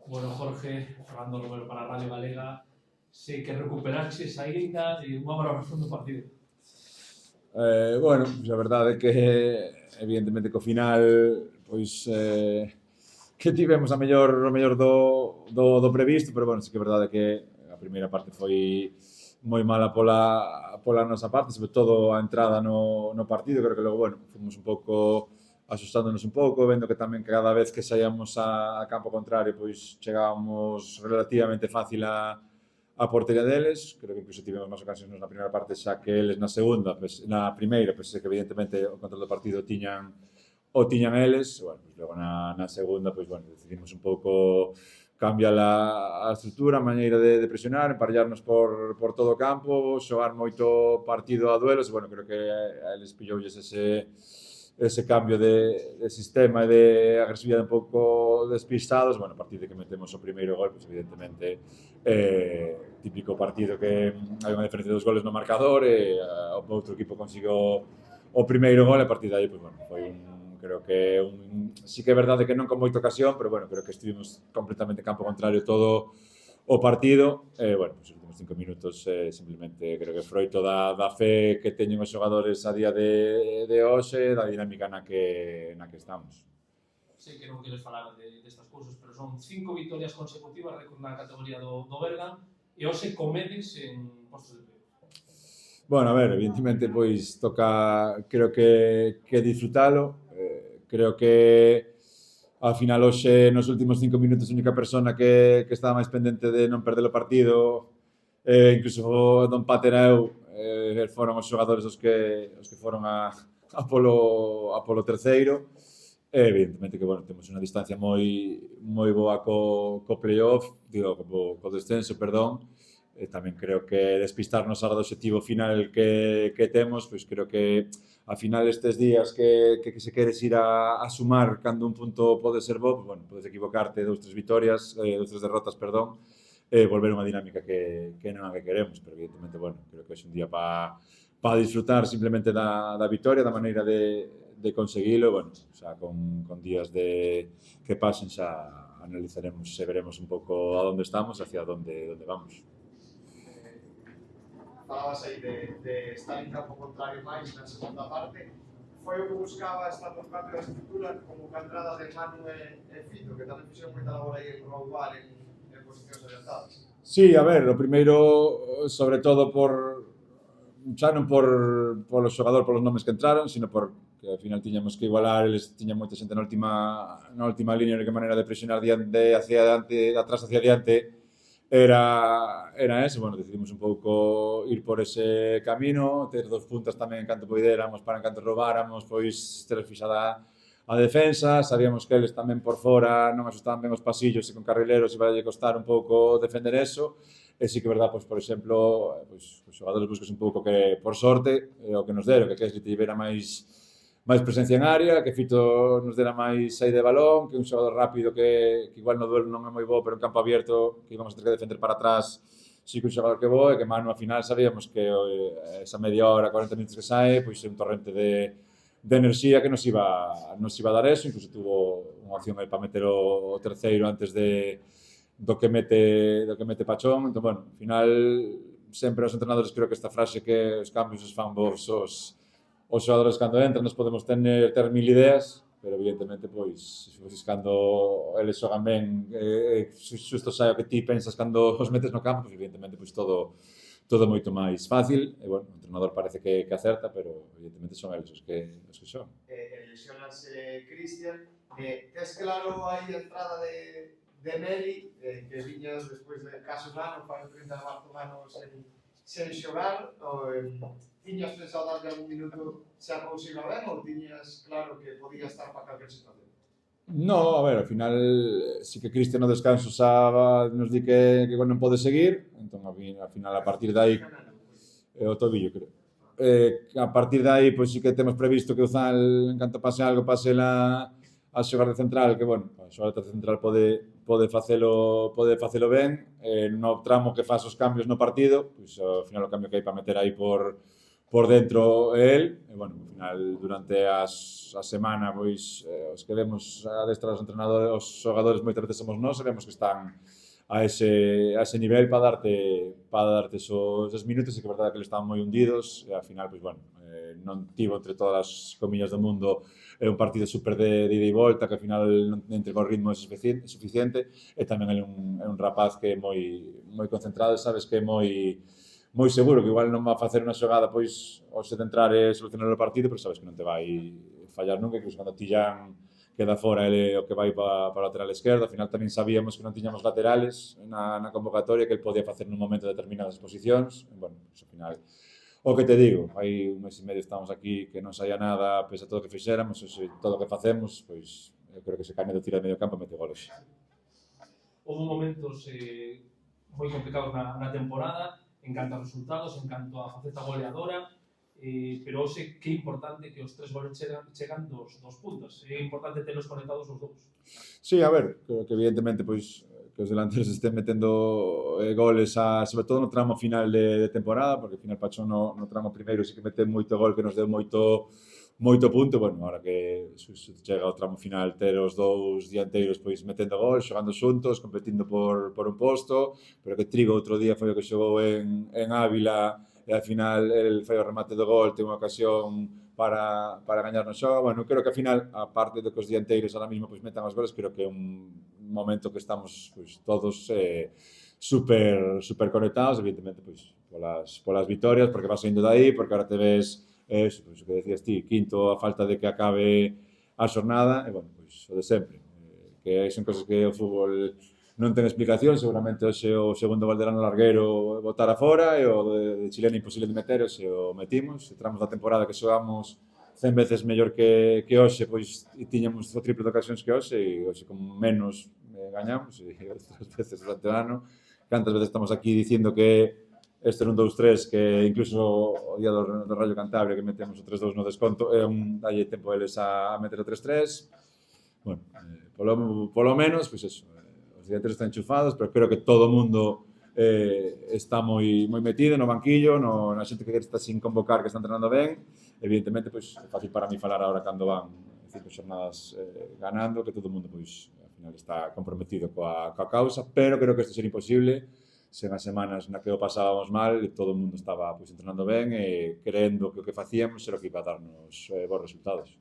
Bueno, Jorge, Fernando Romero para Radio Galega. Sei que recuperaches aínda e unha valoración do partido. Bueno, pois a verdade é que evidentemente que ao final pois que tivemos o mellor do previsto, pero bueno, sí que é verdade que a primeira parte foi moi mala pola nosa parte, sobre todo a entrada no partido. Creo que logo, bueno, fomos un pouco asustándonos un pouco, vendo que tamén cada vez que saíamos a campo contrario pois chegábamos relativamente fácil a portería deles. Creo que incluso tivemos máis ocasións na primeira parte, xa que eles na segunda, pues, na primeira, pues, que evidentemente o control do partido tiñan eles. Bueno, pues, logo na segunda, pues, bueno, decidimos un pouco cambiar a estrutura, a maneira de presionar, emparellarnos por todo o campo, xogar moito partido a duelos. Bueno, creo que a eles pilloulles ese cambio de sistema e de agresividade un pouco despistados. Bueno, a partir de que metemos o primeiro gol, pues, evidentemente, típico partido que hai unha diferencia dos goles no marcador e o outro equipo conseguiu o primeiro gol. A partir de aí, pues, bueno, foi creo que sí que é verdade que non con moita ocasión, pero bueno, creo que estivemos completamente en campo contrario todo o partido. Bueno, pues, os últimos 5 minutos simplemente creo que froito da fe que teñen os xogadores a día de hoxe, da dinámica na que estamos. Sei que non queres falar destas cousas, pero son 5 vitorias consecutivas, récord na categoría do Berga, e hoxe comedes en postos de play. Bueno, a ver, evidentemente, pois toca, creo que disfrutalo. Creo que ao final hoxe, nos últimos 5 minutos, a única persona que estaba máis pendente de non perder o partido, incluso do empate era eu, foron os xogadores os que foron a polo terceiro. Evidentemente que, bueno, temos unha distancia moi boa co playoff, co descenso, perdón. Tamén creo que despistarnos agora do objetivo final que temos, pois creo que ao final estes días que se queres ir a sumar cando un punto pode ser bo, pues, bueno, podes equivocarte 2-3 vitorias, 2-3 derrotas, perdón, volver unha dinámica que non é a que queremos. Pero evidentemente, bueno, creo que é un día para disfrutar simplemente da vitória, da maneira de conseguilo. Bueno, xa con días que pasen xa analizaremos e veremos un pouco a onde estamos, hacia onde vamos. Falabas aí de estar en campo contrario máis na segunda parte. Foi o que buscaba esta por cambio da estrutura, como a entrada de Manu e Fito, que tamén fixeron moita labor aí en Raudal en posicións orientadas. Sí, a ver, o primeiro, sobre todo xa non polo xogador, polos nomes que entraron, sino porque ao final tiñamos que igualar. Eles tiñan moita xente na última línea, e que maneira de presionar de atrás hacia diante era ese. Bueno, decidimos un pouco ir por ese camino, ter 2 puntas tamén en canto poidéramos, para en canto robáramos, pois ter fixada a defensa. Sabíamos que eles tamén por fora non asustaban ben os pasillos, e con carrileros iba a costar un pouco defender eso. E sí que é verdade, pois, por exemplo, pois, os xogadores buscas un pouco que, por sorte, o que nos deron, que Kesli tivera máis presencia en área, que Fito nos dera máis saída de balón, que un xogador rápido que igual no duelo non é moi bo, pero en campo abierto, que íbamos a ter que defender para atrás, sí que un xogador que bo. E que Manu, ao final, sabíamos que esa media hora, 40 minutos que sae, pois é un torrente de enerxía que nos iba a dar eso. Incluso tuvo unha opción aí para meter o terceiro antes do que mete Pachón. Entón, bueno, ao final, sempre os entrenadores, creo que esta frase que os cambios os fan vos os xogadores cando entran. Nos podemos ter 1000 ideas, pero evidentemente, pois, cando eles xogan ben, xusto sai o que ti pensas cando os metes no campo, pois, evidentemente, pois, todo moito máis fácil. E, bueno, o entrenador parece que acerta, pero evidentemente son eles os que xogan. Lesionase Cristian. Tes claro aí a entrada de Meli, que viñas despois de caso Nano, para o 30 de marzo Nano sen xogar, tiñas pensado darle algún minuto se a cousa iba ben, ou tiñas claro que podía estar para calquer situación? No, a ver, ao final, sí que Cristian no descanso xa nos di que non pode seguir. Entón, ao final, a partir de aí, o tobillo, creo. A partir de aí, pois sí que temos previsto que o Zal, en canto pase algo, pase a xogar de central, que, bueno, a xogar de central pode facelo ben. No tramo que faz os cambios no partido, pois ao final o cambio que hai para meter aí por por dentro el, e, bueno, ao final, durante a semana, pois, os que vemos adestrar os entrenadores, os xogadores moitas veces somos nós, sabemos que están a ese nivel para darte esos minutos, e que é verdade que eles estaban moi hundidos, e ao final, pois, bueno, non tivo entre todas as comillas do mundo un partido super de ida e volta, que ao final non entregou o ritmo suficiente, e tamén é un rapaz que é moi concentrado, sabes que é moi seguro, que igual non va a facer unha xogada pois ao se centrar e solucionar o partido, pero sabes que non te vai fallar nunca, incluso cando Tillán queda fora ele o que vai para o lateral esquerdo. Ao final tamén sabíamos que non tiñamos laterales na convocatoria, que ele podía facer nun momento determinadas posicións. Bueno, pues, ao final, o que te digo, hai un mes e medio estamos aquí que non saía nada, pese a todo o que fixéramos, todo o que facemos, pois eu creo que se Canedo tira de medio campo e mete goles. Houve momentos moi complicados na temporada, en canto a resultados, en canto a faceta goleadora, pero hoxe que é importante que os 3 goles chegan dos puntas. É importante telos conectados os dous. Sí, a ver, creo que evidentemente pois que os delanteros estén metendo goles sobre todo no tramo final de temporada, porque ao final Pachón no tramo primeiro sí que mete moito gol que nos deu moito punto. Bueno, ahora que chega ao tramo final ter os dous dianteiros pois metendo gol, xogando xuntos, competindo por un posto, pero que Trigo outro día foi o que xogou en Ávila, e ao final el fai o remate do gol, ten unha ocasión para gañar no xogo. Bueno, creo que ao final, a parte de que os dianteiros ahora mesmo pois metan os goles, creo que é un momento que estamos pois todos super conectados, evidentemente pois polas vitorias, porque vas saindo de aí, porque ahora te ves pois, o que decías ti, quinto a falta de que acabe a xornada, e bueno, pois o de sempre, que son cosas que o fútbol non ten explicación. Seguramente hoxe o segundo Valderano Larguero botara fora, e o de Chilena imposible de meter, hoxe o metimos. Entramos da temporada que xogamos 100 veces mellor que hoxe, pois tiñamos o triple de ocasións que hoxe, e hoxe con menos gañamos, e outras veces durante o ano. Cantas veces estamos aquí dicindo que este era un 2-3, que incluso o día do Rayo Cantabria, que metemos o 3-2 no desconto, dalle tempo a eles a meter o 3-3. Bueno, polo menos, pois eso, os dianteros están enchufados, pero creo que todo o mundo está moi metido no banquillo, na xente que está sin convocar, que está entrenando ben. Evidentemente, pois, é fácil para mí falar agora cando van 5 xornadas ganando, que todo o mundo, pois, ao final está comprometido coa causa, pero creo que isto sería imposible sen as semanas na que o pasábamos mal e todo o mundo estaba pois entrenando ben e creendo que o que facíamos era o que iba a darnos bons resultados.